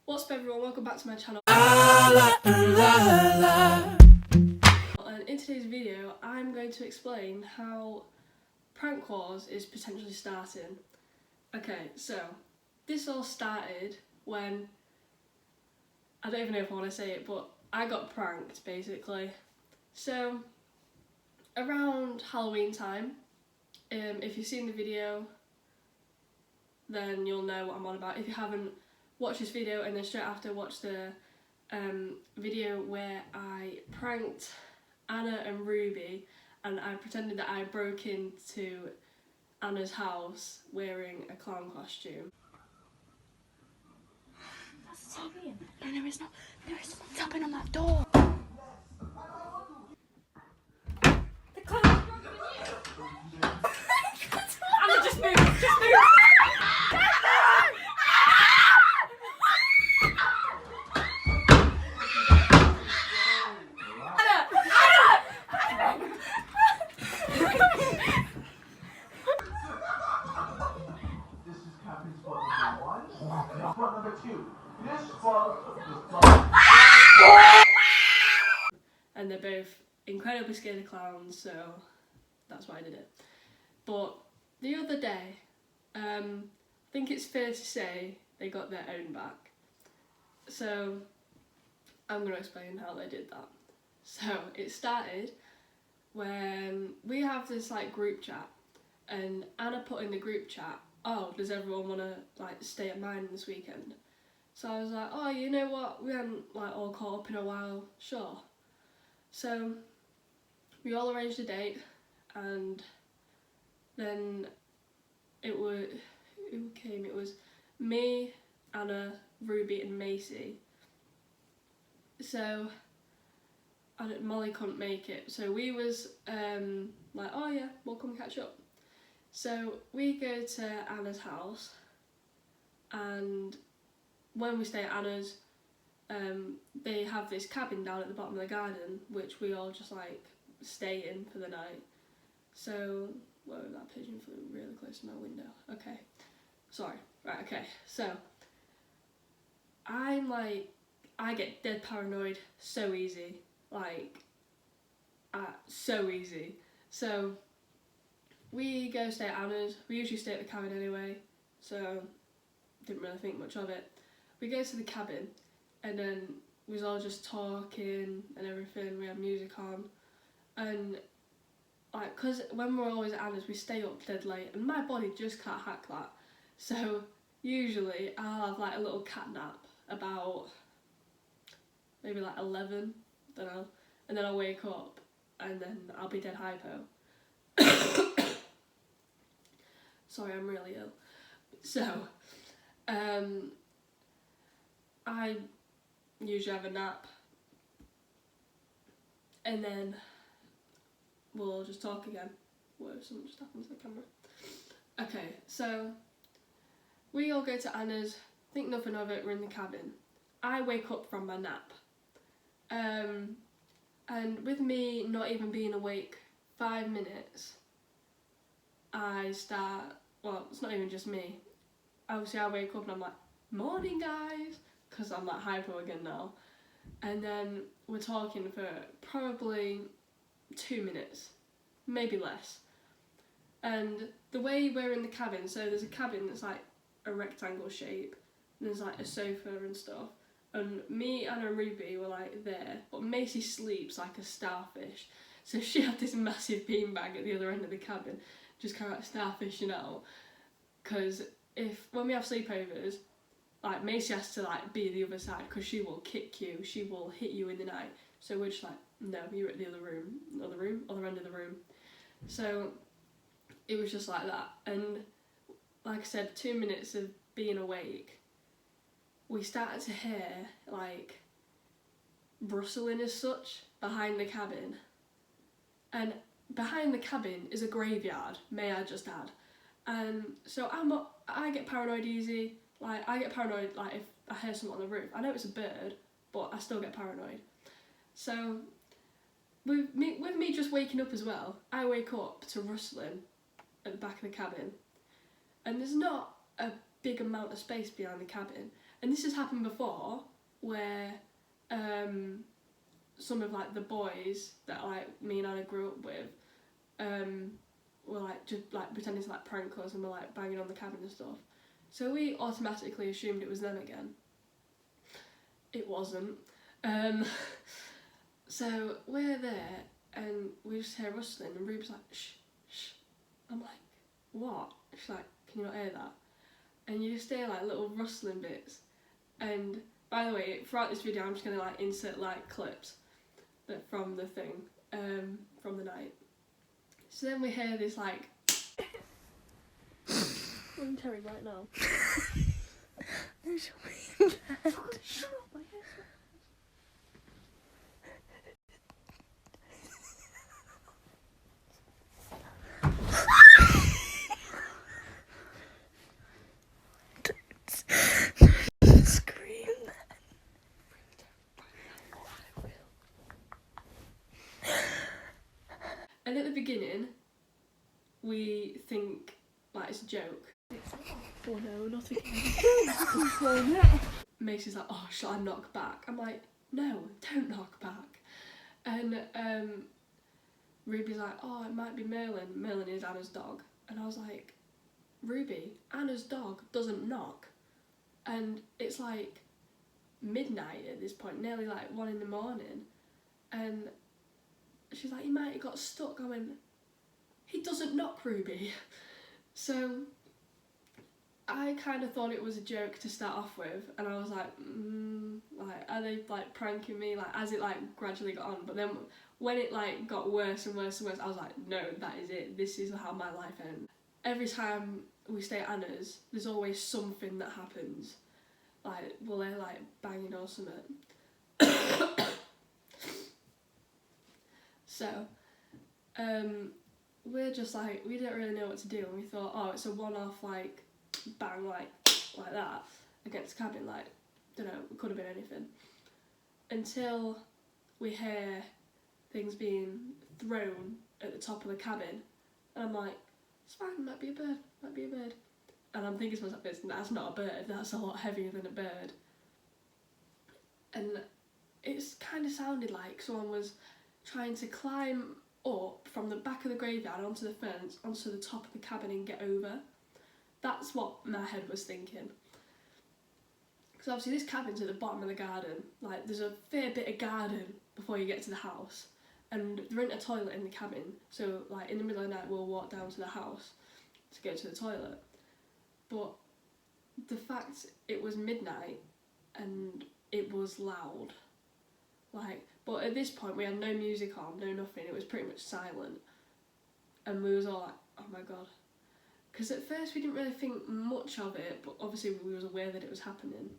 What's up everyone, welcome back to my channel. And in today's video I'm going to explain how Prank Wars is potentially starting. Okay, so this all started when, I don't even know if I want to say it, but I got pranked basically. So around Halloween time, if you've seen the video then you'll know what I'm on about. If you haven't, watch this video and then straight after watch the video where I pranked Anna and Ruby and I pretended that I broke into Anna's house wearing a clown costume. That's the TV. No, there is not. There is not tapping on that door. The clown's stronger than you. Anna, just move! Just move! And they're both incredibly scared of clowns, so that's why I did it. But the other day, I think it's fair to say they got their own back. So I'm going to explain how they did that. So it started when we have this like group chat, and Anna put in the group chat, oh, does everyone want to like stay at mine this weekend? So I was like, oh, you know what, we haven't like all caught up in a while, sure. So we all arranged a date, and then it was, who came? It was me, Anna, Ruby and Macy. So Molly couldn't make it, so we was like, oh yeah, we'll come catch up. So we go to Anna's house, and when we stay at Anna's, they have this cabin down at the bottom of the garden which we all just like stay in for the night. So, whoa, that pigeon flew really close to my window. Okay, sorry. Right, okay, so I'm like, I get dead paranoid so easy, like so easy. So we go stay at Anna's. We usually stay at the cabin anyway, so didn't really think much of it. We go to the cabin, and then we was all just talking and everything. We had music on, and like, cause when we're always at Anna's, we stay up dead late, and my body just can't hack that. So usually I'll have like a little cat nap about maybe like 11, don't know, and then I'll wake up, and then I'll be dead hypo. Sorry, I'm really ill. So, I usually have a nap, and then we'll just talk again. Whoa, something just happened to the camera. Okay, so we all go to Anna's, think nothing of it, we're in the cabin. I wake up from my nap. And with me not even being awake 5 minutes, I start, well, it's not even just me. Obviously I wake up and I'm like, morning guys, because I'm like hypo again now. And then we're talking for probably 2 minutes, maybe less. And the way we're in the cabin, so there's a cabin that's like a rectangle shape, and there's like a sofa and stuff. And me, Anna and Ruby were like there, but Macy sleeps like a starfish. So she had this massive beanbag at the other end of the cabin, just kind of like starfishing out. Because when we have sleepovers, like Macy has to like be the other side, because she will kick you, she will hit you in the night. So we're just like, no, you're at the other end of the room. So it was just like that. And like I said, 2 minutes of being awake, we started to hear like rustling as such behind the cabin. And behind the cabin is a graveyard, may I just add. And so I get paranoid easy. Like, I get paranoid like if I hear something on the roof. I know it's a bird, but I still get paranoid. So with me just waking up as well, I wake up to rustling at the back of the cabin, and there's not a big amount of space behind the cabin, And this has happened before, where some of like the boys that like me and Anna grew up with were like just like pretending to like prank us and were like banging on the cabin and stuff. So we automatically assumed it was them again. It wasn't. So we're there and we just hear rustling and Ruby's like, shh, shh. I'm like, what? She's like, can you not hear that? And you just hear like little rustling bits. And by the way, throughout this video I'm just going to like insert like clips that from the thing, from the night. So then we hear this like... I'm Terry right now. No, shut up, I guess. Scream. And at the beginning, we think like it's a joke. Oh no, not again. Oh no. Macy's like, oh, shall I knock back? I'm like, no, don't knock back. And Ruby's like, oh, it might be Merlin. Merlin is Anna's dog. And I was like, Ruby, Anna's dog doesn't knock. And it's like midnight at this point, nearly like 1 a.m. And she's like, he might have got stuck. I went, he doesn't knock, Ruby. So I kind of thought it was a joke to start off with, and I was like, like, are they like pranking me? Like, as it like gradually got on, but then when it like got worse and worse and worse, I was like, no, that is it. This is how my life ends. Every time we stay at Anna's, there's always something that happens. Like, well, they're like banging or something. So, we're just like, we didn't really know what to do, and we thought, oh, it's a one-off like bang like that against the cabin, like, don't know, it could have been anything. Until we hear things being thrown at the top of the cabin, and I'm like, it's fine, might be a bird, might be a bird. And I'm thinking to myself, that's not a bird, that's a lot heavier than a bird. And it's kind of sounded like someone was trying to climb up from the back of the graveyard onto the fence, onto the top of the cabin and get over. That's what my head was thinking. Because obviously this cabin's at the bottom of the garden. Like, there's a fair bit of garden before you get to the house. And there isn't a toilet in the cabin. So, like, in the middle of the night, we'll walk down to the house to go to the toilet. But the fact it was midnight and it was loud. Like, but at this point, we had no music on, no nothing. It was pretty much silent. And we was all like, oh my god. Because at first we didn't really think much of it, but obviously we was aware that it was happening.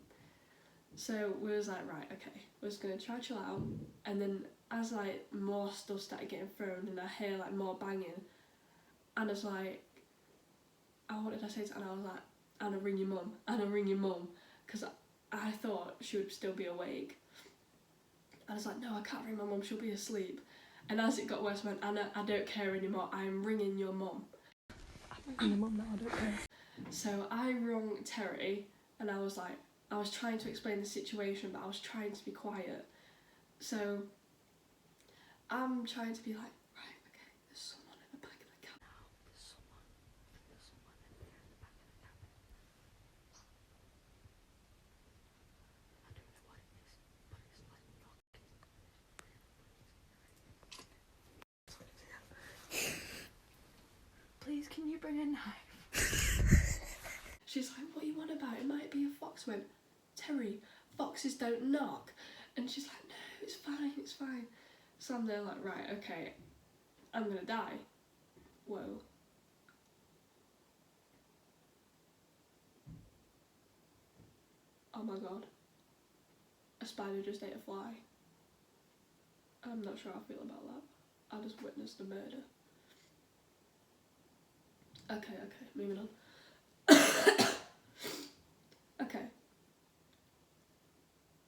So we was like, right, okay, we're just going to try chill out. And then as like more stuff started getting thrown and I hear like more banging, Anna's like, oh, what did I say to Anna? I was like, Anna, ring your mum. Anna, ring your mum. Because I thought she would still be awake. And I was like, no, I can't ring my mum, she'll be asleep. And as it got worse, I went, Anna, I don't care anymore, I'm ringing your mum. I'm your mum now, I don't care. So I rung Terry, and I was like, I was trying to explain the situation, but I was trying to be quiet. So I'm trying to be like, right, okay, there's someone in the back of the cabin. Now, there's someone in there in the back of the cabin. I don't know what it is, but it's like knocking. Please, can you bring a knife? She's like, what are you on about? It might be a fox. I went, Terry, foxes don't knock. And she's like, no, it's fine, it's fine. So I'm there like, right, okay, I'm gonna die. Whoa. Oh my god. A spider just ate a fly. I'm not sure how I feel about that. I just witnessed a murder. Okay, moving on. Okay.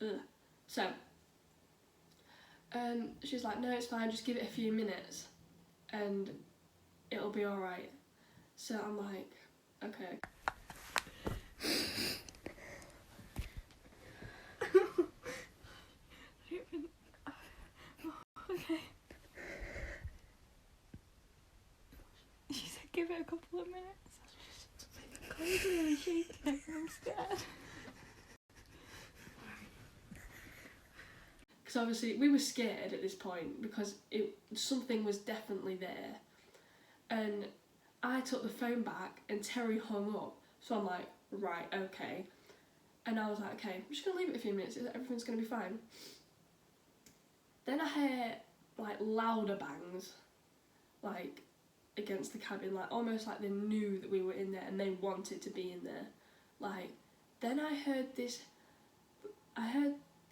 Ugh. So, she's like, no, it's fine, just give it a few minutes and it'll be alright. So I'm like, okay. because obviously we were scared at this point because something was definitely there. And I took the phone back and Terry hung up. So I'm like, right, okay. And I was like, okay, I'm just going to leave it a few minutes. Everything's going to be fine. Then I hear like louder bangs, like against the cabin, like almost like they knew that we were in there and they wanted to be in there. Like, then I heard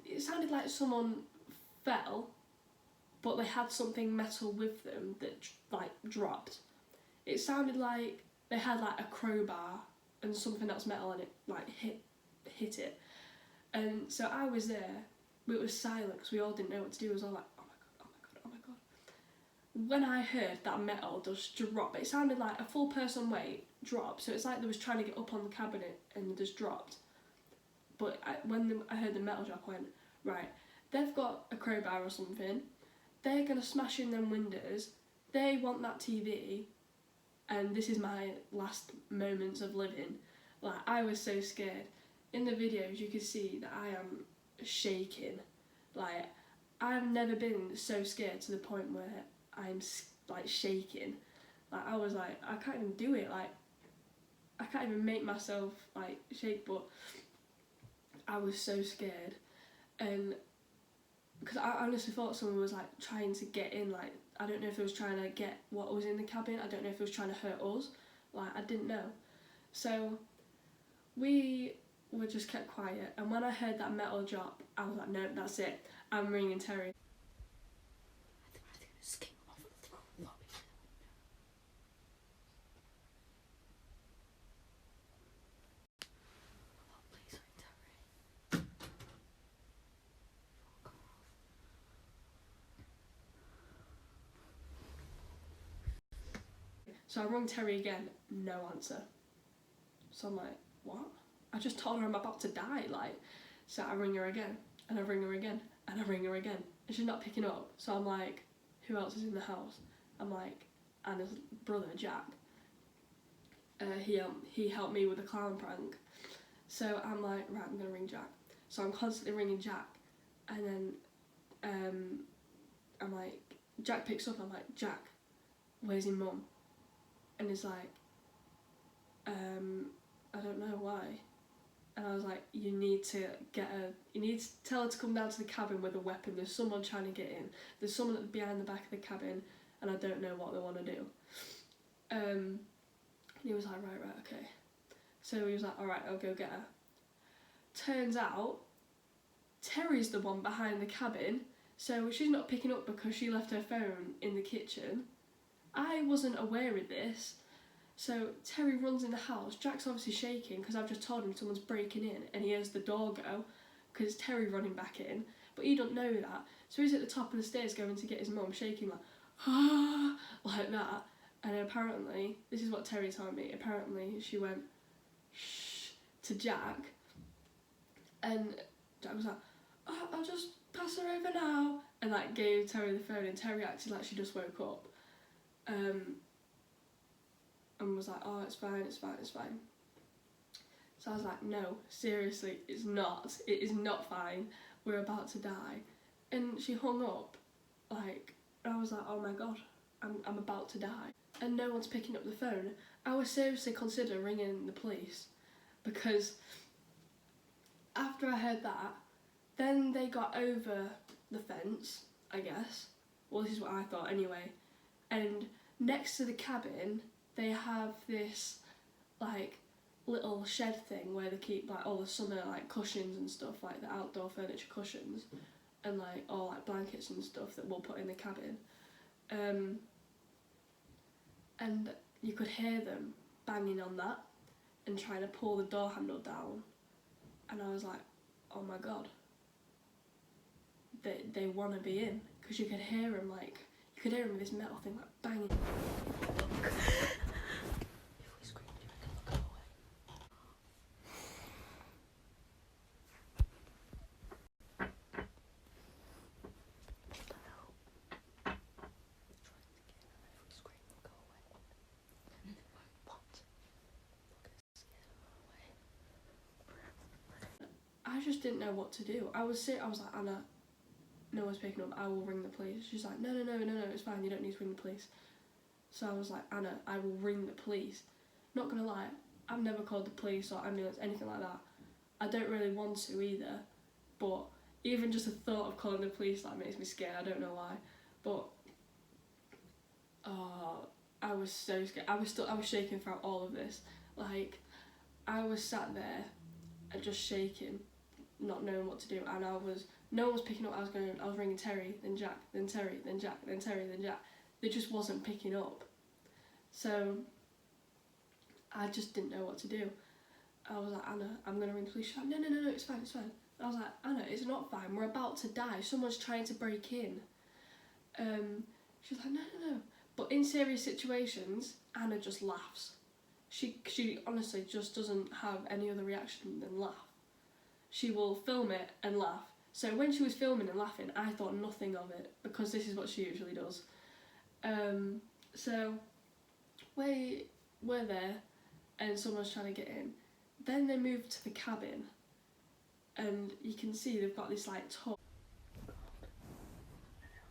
it sounded like someone fell, but they had something metal with them that like dropped. It sounded like they had like a crowbar and something else metal and it like hit it. And so I was there, it was silent because we all didn't know what to do. It was all like, oh my god, oh my god, oh my god. When I heard that metal just drop, it sounded like a full person weight drop. So it's like they was trying to get up on the cabinet and it just dropped. But when I heard the metal drop, I went, right, they've got a crowbar or something. They're going to smash in them windows. They want that TV. And this is my last moments of living. Like, I was so scared. In the videos, you can see that I am shaking. Like, I've never been so scared to the point where I'm, like, shaking. Like, I was like, I can't even do it. Like, I can't even make myself, like, shake. But I was so scared. And because I honestly thought someone was like trying to get in, like I don't know if it was trying to get what was in the cabin, I don't know if it was trying to hurt us, like I didn't know. So we were just kept quiet, and when I heard that metal drop, I was like, no, that's it, I'm ringing Terry. I think it just came off the lobby. Oh, please ring Terry. Fuck off. So I rung Terry again, no answer. So I'm like, what? I just told her I'm about to die, like. So I ring her again, and I ring her again, and I ring her again, and she's not picking up. So I'm like, who else is in the house? I'm like, Anna's brother, Jack. He helped me with a clown prank. So I'm like, right, I'm gonna ring Jack. So I'm constantly ringing Jack, and then I'm like, Jack picks up. I'm like, Jack, where's your mum? And he's like, I don't know why. And I was like, you need to tell her to come down to the cabin with a weapon. There's someone trying to get in. There's someone behind the back of the cabin, and I don't know what they want to do. And he was like, right, okay. So he was like, alright, I'll go get her. Turns out, Terry's the one behind the cabin, so she's not picking up because she left her phone in the kitchen. I wasn't aware of this. So Terry runs in the house. Jack's obviously shaking because I've just told him someone's breaking in, and he hears the door go because it's Terry running back in, but he don't know that. So he's at the top of the stairs going to get his mum, shaking like, ah, like that. And apparently, this is what Terry told me, apparently she went, shh, to Jack, and Jack was like, oh, I'll just pass her over now, and like gave Terry the phone, and Terry acted like she just woke up. And was like, oh, it's fine. So I was like, no, seriously, it's not. It is not fine. We're about to die. And she hung up, like, and I was like, oh my god, I'm about to die. And no one's picking up the phone. I was seriously considering ringing the police, because after I heard that, then they got over the fence, I guess. Well, this is what I thought anyway. And next to the cabin, they have this like little shed thing where they keep like all the summer like cushions and stuff, like the outdoor furniture cushions, and like all like blankets and stuff that we'll put in the cabin. And you could hear them banging on that and trying to pull the door handle down. And I was like, oh my god, they want to be in, because you could hear them like, you could hear them with this metal thing like banging. If we scream, do you reckon they'll go away? What the hell? Trying to get in, and if we scream, they'll go away. What? They're gonna scare them away. I just didn't know what to do. I was like, Anna, no one's picking up, I will ring the police. She's like, no, it's fine, you don't need to ring the police. So I was like, Anna, I will ring the police. Not gonna lie, I've never called the police or ambulance, anything like that. I don't really want to either, but even just the thought of calling the police like makes me scared. I don't know why, but I was so scared. I was shaking throughout all of this. Like, I was sat there and just shaking, not knowing what to do, and no one was picking up. I was ringing Terry, then Jack, then Terry, then Jack, then Terry, then Jack. They just wasn't picking up. So I just didn't know what to do. I was like, Anna, I'm gonna ring the police. She's like, no, it's fine. I was like, Anna, it's not fine. We're about to die. Someone's trying to break in. She's like, no. But in serious situations, Anna just laughs. She honestly just doesn't have any other reaction than laugh. She will film it and laugh. So when she was filming and laughing, I thought nothing of it, because this is what she usually does. So we're there, and someone's trying to get in. Then they move to the cabin, and you can see they've got this like torch.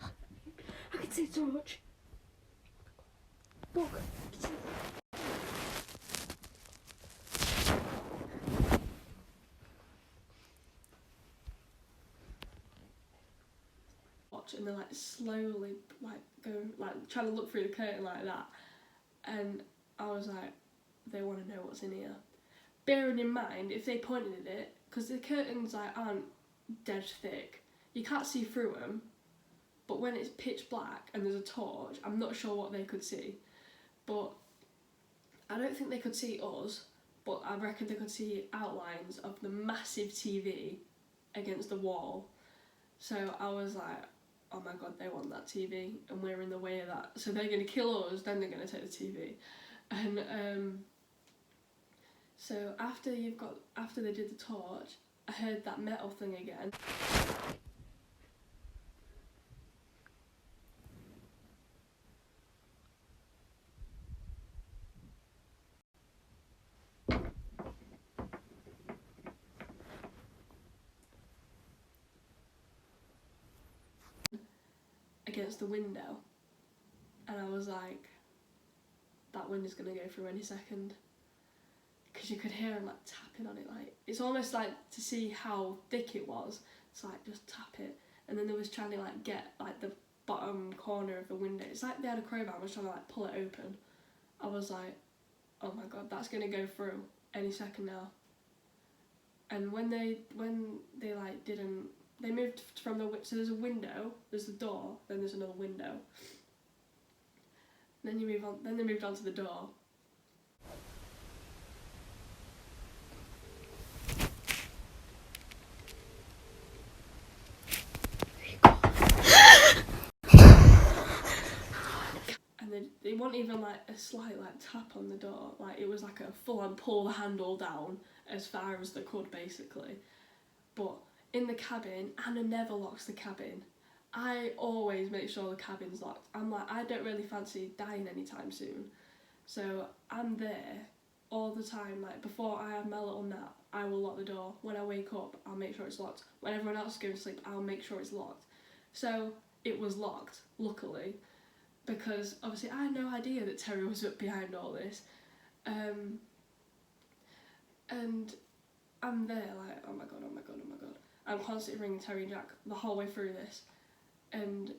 I can see so much. Look. And they're like slowly like going, like trying to look through the curtain like that, and I was like, they want to know what's in here. Bearing in mind, if they pointed at it, because the curtains like aren't dead thick, you can't see through them, but when it's pitch black and there's a torch, I'm not sure what they could see, but I don't think they could see us, but I reckon they could see outlines of the massive TV against the wall. So I was like, oh my god, they want that TV and we're in the way of that. So they're going to kill us, then they're going to take the TV. And so after they did the torch, I heard that metal thing again. Against the window, and I was like, that window's gonna go through any second, because you could hear him like tapping on it, like it's almost like to see how thick it was. It's like, just tap it, and then they was trying to like get like the bottom corner of the window. It's like they had a crowbar and was trying to like pull it open. I was like, oh my god, that's gonna go through any second now. And when they like didn't. They moved from so there's a window, there's the door, then there's another window. Then you move on. Then they moved on to the door. And they wasn't even like a slight like tap on the door. Like it was like a full on pull the handle down as far as they could basically. But in the cabin, Anna never locks the cabin. I always make sure the cabin's locked. I'm like, I don't really fancy dying anytime soon. So I'm there all the time. Like before I have my little nap, I will lock the door. When I wake up, I'll make sure it's locked. When everyone else is going to sleep, I'll make sure it's locked. So it was locked, luckily, because obviously I had no idea that Terry was behind all this. And I'm there like, oh my god. I'm constantly ringing Terry and Jack the whole way through this, and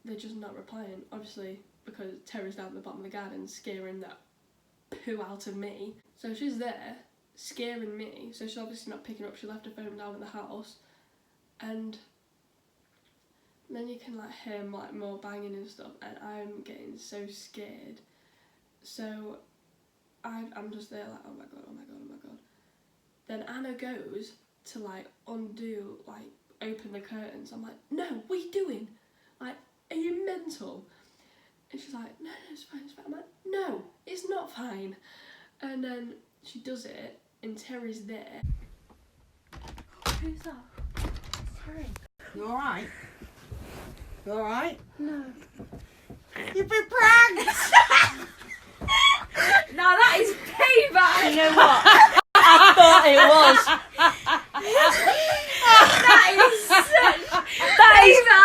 they're just not replying, obviously, because Terry's down at the bottom of the garden scaring that poo out of me. So she's there, scaring me, so she's obviously not picking up. She left her phone down at the house, and then you can like hear like more banging and stuff, and I'm getting so scared. So I'm just there like, oh my god. Then Anna goes to like undo, like open the curtains. I'm like, no, what are you doing? Like, are you mental? And she's like, no, it's fine. I'm like, no, it's not fine. And then she does it, and Terry's there. Who's that? Terry. You alright? You alright? No. You've been pranked! Now that is payback! You know what? I thought it was. That is such payback!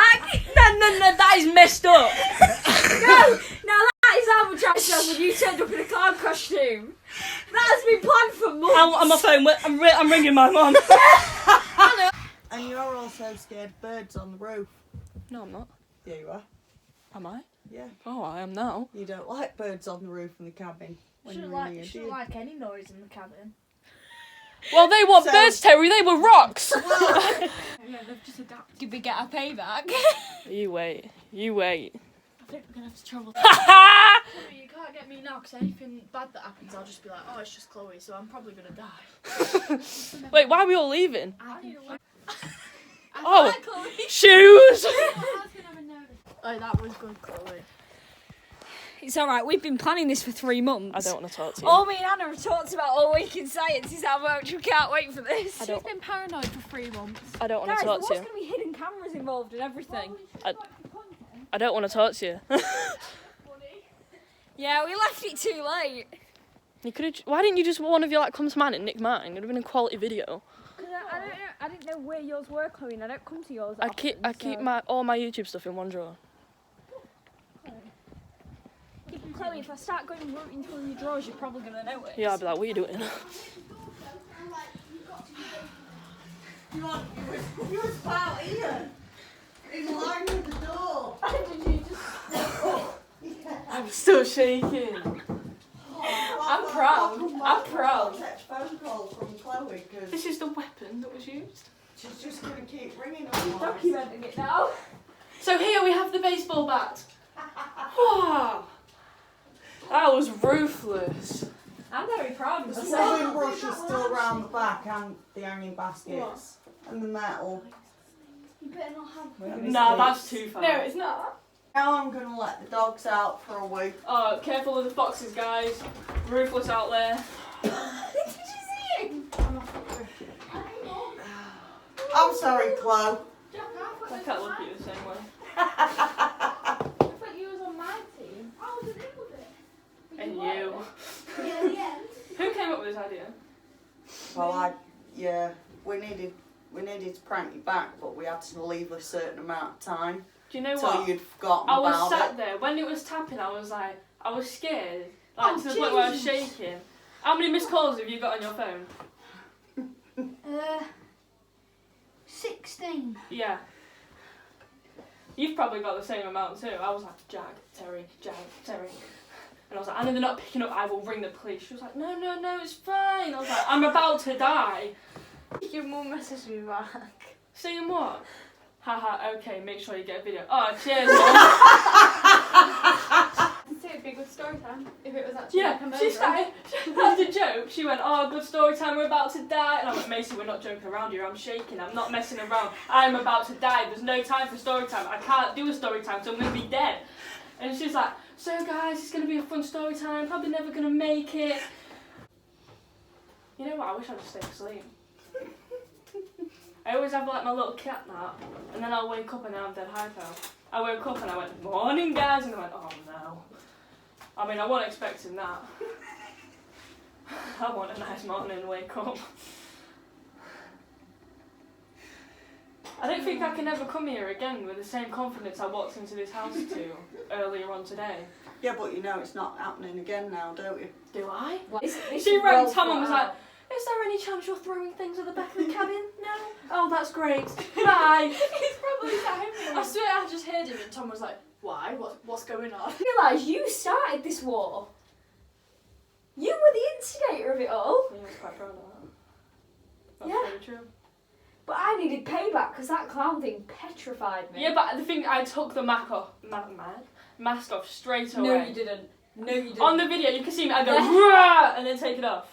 I'm ringing my mum. And you're also scared of birds on the roof. No, I'm not. Yeah, you are. Am I? Yeah. Oh, I am now. You don't like birds on the roof in the cabin. When Shouldn't you're in here, like, do you? shouldn't like any noise in the cabin. Well, they weren't So- birds, Terry. They were rocks. Yeah, they've just adapted. Did we get our payback? You wait. You wait. I think we're gonna have to travel. Ha You can't get me now because anything bad that happens, I'll just be like, oh, it's just Chloe, so I'm probably gonna die. Wait, why are we all leaving? I need a Oh, shoes. Oh, that was good, Chloe. It's alright, we've been planning this for 3 months. I don't want to talk to you. All me and Anna have talked about all week in science is how much we can't wait for this. I don't- She's been paranoid for 3 months. I don't want Guys, to there talk was to going you. to be hidden cameras involved and everything. I don't want to talk to you. Yeah, we left it too late. You could have. Why didn't you just one of you like come to mine and nick mine? It would have been a quality video. I didn't know where yours were, Chloe, and I don't come to yours I keep all my YouTube stuff in one drawer. Chloe, if I start going rooting through your drawers, you're probably going to notice. Yeah, I'd be like, what are you doing? You was about here. In line with the door. I'm still shaking. I'm proud. I'm proud. Next phone call from Chloe because This is the weapon that was used. she's just going to keep ringing otherwise. Documenting it now. So here we have the baseball bat. Wow. That was ruthless. I'm very proud of The myself. sewing brush is still round the back and the hanging baskets and the metal. You better not have. Nah, that's too far. it's not. Now I'm going to let the dogs out for a week. Oh, careful with the foxes, guys. Ruthless out there. Did you see him? I'm sorry, Chloe. I can't look at you the same way. I thought you was on my team. I was in with it. And you. Yeah, yeah. Who came up with this idea? Well, we needed to prank you back, but we had to leave a certain amount of time Do you know till what? you'd forgotten I was about sat it. there when it was tapping. I was scared, like Oh, to the point where I was Jesus. shaking. How many missed calls have you got on your phone? 16. Yeah. You've probably got the same amount too. I was like, Jag, Terry. And I was like, I know they're not picking up, I will ring the police. She was like, no, it's fine. I was like, I'm about to die. Your mum messaged me back. Saying what? Haha, okay, make sure you get a video. Oh, cheers, Mum. I'd say it'd be a good story time if it was actually Yeah, she started, as a joke, she went, oh, good story time, we're about to die. And I went, Macy, we're not joking around here, I'm shaking, I'm not messing around. I'm about to die, there's no time for story time. I can't do a story time, so I'm going to be dead. And she's like, so guys, it's going to be a fun story time, probably never going to make it. You know what, I wish I'd just stayed asleep. I always have like my little cat nap, and then I'll wake up and then I'm dead hypo. I woke up and I went, morning guys, and I went, oh no. I mean, I wasn't expecting that. I want a nice morning and wake up. I don't think I can ever come here again with the same confidence I walked into this house to earlier on today. Yeah, but you know it's not happening again now, don't you? Do I? This She is rang well Tom and was thought like, out. is there any chance you're throwing things at the back of the cabin? No? Oh, that's great. Bye. It's probably time. I swear I just heard him and Tom was like, why? What's going on? realise you started this war. You were the instigator of it all. Yeah, I was quite proud of that. That's Yeah. very true. But I needed payback because that clown thing petrified me. Yeah, but the thing, I took the mask off straight away. No, you didn't. No, you didn't. On the video, you can see me, I go, "Rah!" and then take it off.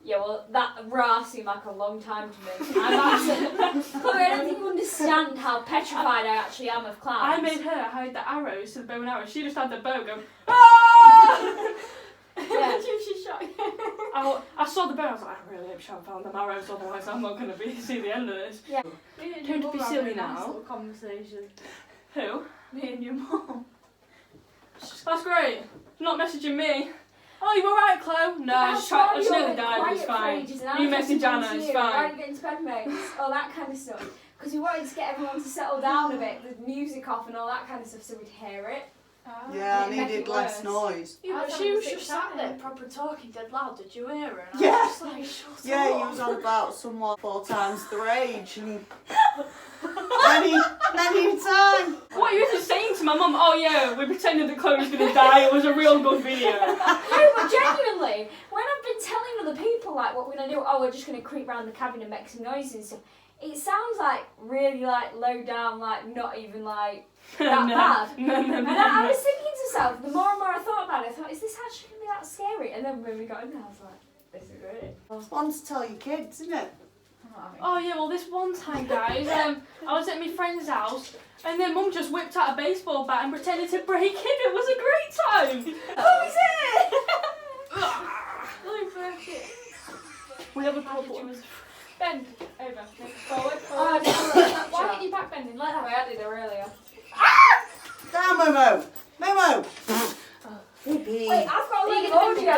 Yeah, well, that rah seemed like a long time to me. Chloe, I don't think you understand how petrified I actually am of clowns. I made her hide the arrows to the bow and arrow. She just had the bow go, ah! Yeah. She shot you. I saw the bow, I was like, I really hope she hasn't found them arrows, otherwise I'm not going to see the end of this. Yeah. Me and Don't your be mum silly having a nice now. little conversation. Who? Me and your mum. That's great. Not messaging me. Oh, you alright, Chloe? No, I just nearly died, but it's fine. You message Anna, it's Why are fine. you getting to bed, mates? All that kind of stuff. Because we wanted to get everyone to settle down a bit, the music off and all that kind of stuff, so we'd hear it. Yeah, I It'd make needed it less worse. noise. Yeah, but I she was thought it just was sat there fine. proper talking dead loud. Did you hear her? And Yeah. I was just like, shut Yeah, up. he was on about someone 4 times their age and many a time. What are you even saying to my mum? Oh yeah, we pretended that Chloe was gonna die. It was a real good video. No, but genuinely, when I've been telling other people like what we're gonna do, oh, we're just gonna creep around the cabin and make some noises and stuff. It sounds like really like low down, like not even like that bad. No. And I was thinking to myself, the more and more I thought about it, I thought, is this actually gonna be that scary? And then when we got in there, I was like, this is great. It's one to tell your kids, isn't it? I'm not having Oh yeah, well this one time, guys, I was at my friend's house and then Mum just whipped out a baseball bat and pretended to break in. It was a great time. What was it? Chloe broke it. We have a problem. Bend over, make forward. Oh, I didn't like that. Why aren't you back bending like that? Wait, I did it earlier. Down, Momo! Momo! Baby. Wait, I've got a load of audio.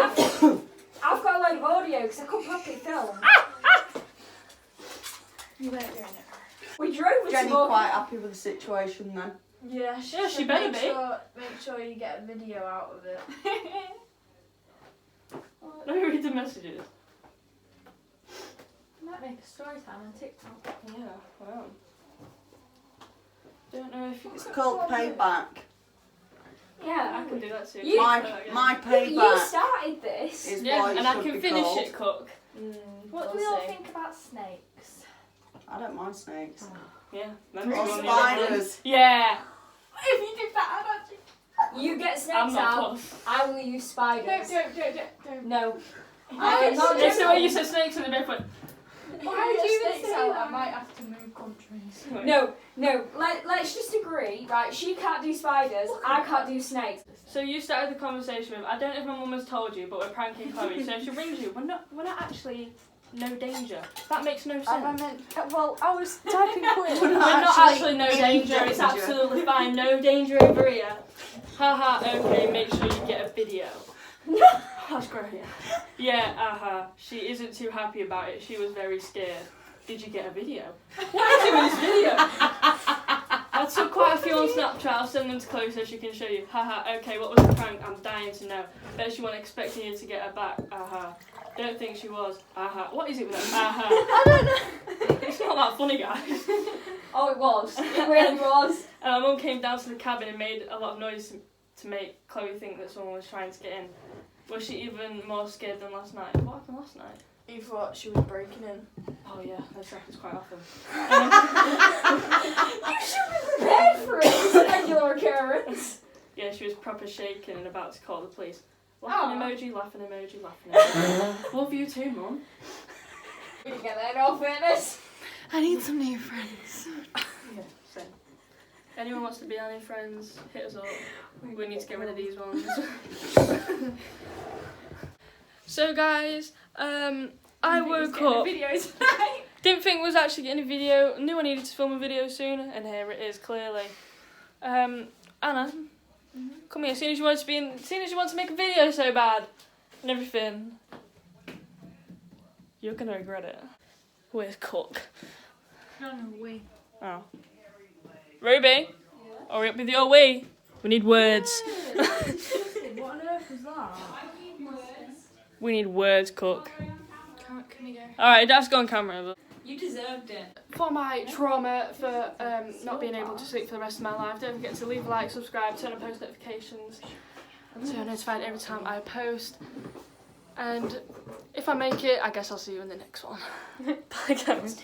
I've got a load of audio because I couldn't properly film. You weren't doing it. We drove with Jenny some quite happy with the situation then. Yeah, she better be. Make sure you get a video out of it. Let me read the messages. Might make a story time on TikTok. Yeah, well. Don't know if It's called payback. Yeah, I can do that too. You- My You payback started this. is Yeah, what it and I should can be finish called. it, Cook. What do we all think about snakes? I don't mind snakes. Yeah. Or Remember when we had them? spiders. Yeah. If you did that, I'd actually. You get I'm snakes not out. close. I will use spiders. Don't. No. I not That's the way joking. you said snakes and they both went. Why would you even say I that? might have to move countries. No. Let's just agree, right? She can't do spiders. I can't do snakes. So you started the conversation with, I don't know if my mum has told you, but we're pranking Chloe. So if she rings you, we're not actually no danger. That makes no sense. I was typing quick. We're not actually no danger. It's absolutely fine. No danger over here. Haha. Okay, make sure you get a video. That's great. Yeah. She isn't too happy about it. She was very scared. Did you get a video? What is it with this video? I took quite a few on Snapchat. I'll send them to Chloe so she can show you. Haha. Okay, what was the prank? I'm dying to know. Bet she wasn't expecting you to get her back. Don't think she was. What is it with that? I don't know. It's not that funny, guys. Oh, it was. It really was. And my mum came down to the cabin and made a lot of noise to make Chloe think that someone was trying to get in. Was she even more scared than last night? What happened last night? You thought she was breaking in. Oh yeah, that happens quite often. You should be prepared for it. It's a regular occurrence. Yeah, she was proper shaking and about to call the police. Oh. Laughing emoji, laughing emoji, laughing emoji. Love you too, Mum. We didn't get that in all fairness. I need some new friends. Yeah, same. Anyone wants to be our new friends, hit us up. We need to get rid of these ones. So guys, I woke up. Videos. Didn't think was actually getting a video. Knew I needed to film a video soon, and here it is clearly. Anna, come here. Seeing as you want to make a video so bad and everything, you're gonna regret it. Where's Cook? No, we. Oh, Ruby, hurry up with your wee. We need words. What on earth was that? We need words, Cook. Can you go? All right, that's go on camera. But You deserved it. for my trauma for not being able to sleep for the rest of my life, don't forget to leave a like, subscribe, turn on post notifications so you're notified every time I post. And if I make it, I guess I'll see you in the next one. Bye guys.